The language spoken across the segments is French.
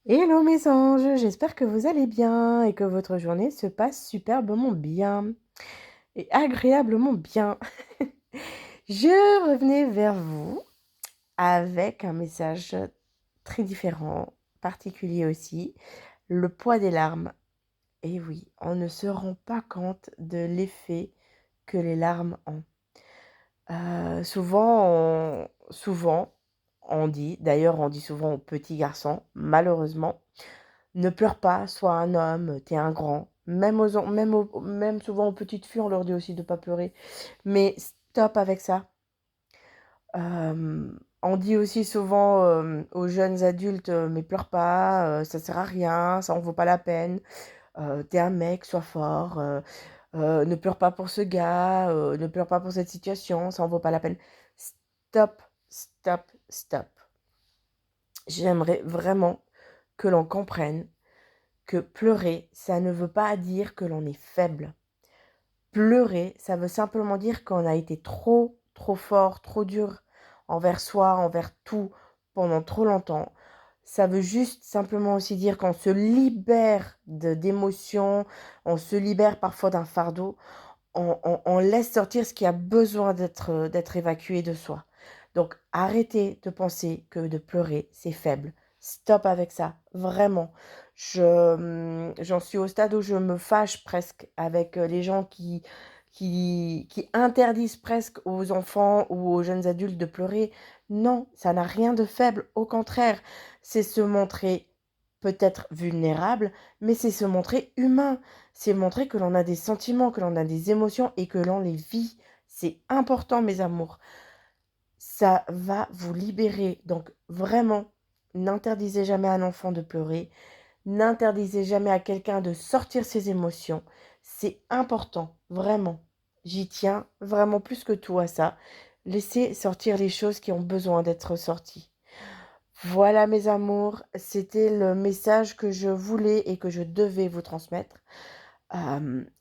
Hello mes anges, j'espère que vous allez bien et que votre journée se passe superbement bien et agréablement bien. Je revenais vers vous avec un message très différent, particulier aussi, le poids des larmes. Et oui, on ne se rend pas compte de l'effet que les larmes ont. Souvent, on dit, d'ailleurs on dit souvent aux petits garçons, malheureusement, ne pleure pas, sois un homme, t'es un grand. Même souvent aux petites filles, on leur dit aussi de pas pleurer. Mais stop avec ça. On dit aussi souvent, aux jeunes adultes, «Mais pleure pas, ça sert à rien, ça en vaut pas la peine. Tu un mec, sois fort, ne pleure pas pour ce gars, ne pleure pas pour cette situation, ça en vaut pas la peine». Stop, stop, stop. J'aimerais vraiment que l'on comprenne que pleurer, ça ne veut pas dire que l'on est faible. Pleurer, ça veut simplement dire qu'on a été trop, trop fort, trop dur envers soi, envers tout, pendant trop longtemps. Ça veut juste simplement aussi dire qu'on se libère d'émotions, on se libère parfois d'un fardeau, on laisse sortir ce qui a besoin d'être évacué de soi. Donc arrêtez de penser que de pleurer, c'est faible. Stop avec ça, vraiment. J'en suis au stade où je me fâche presque avec, les gens qui interdisent presque aux enfants ou aux jeunes adultes de pleurer. Non, ça n'a rien de faible, au contraire, c'est se montrer peut-être vulnérable, mais c'est se montrer humain. C'est montrer que l'on a des sentiments, que l'on a des émotions et que l'on les vit. C'est important, mes amours. Ça va vous libérer. Donc vraiment, n'interdisez jamais à un enfant de pleurer. N'interdisez jamais à quelqu'un de sortir ses émotions. C'est important, vraiment. J'y tiens vraiment plus que tout à ça. Laissez sortir les choses qui ont besoin d'être sorties. Voilà mes amours, c'était le message que je voulais et que je devais vous transmettre.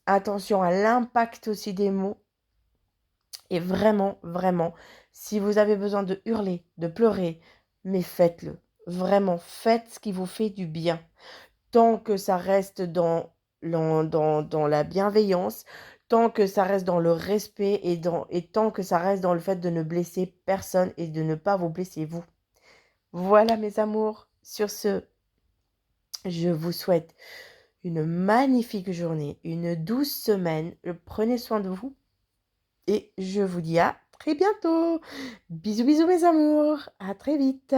Attention à l'impact aussi des mots et vraiment, vraiment, si vous avez besoin de hurler, de pleurer, mais faites-le. Vraiment, faites ce qui vous fait du bien. Tant que ça reste dans la bienveillance, tant que ça reste dans le respect et tant que ça reste dans le fait de ne blesser personne et de ne pas vous blesser vous. Voilà mes amours, sur ce, je vous souhaite une magnifique journée, une douce semaine. Prenez soin de vous et je vous dis à très bientôt. Bisous, bisous mes amours. À très vite.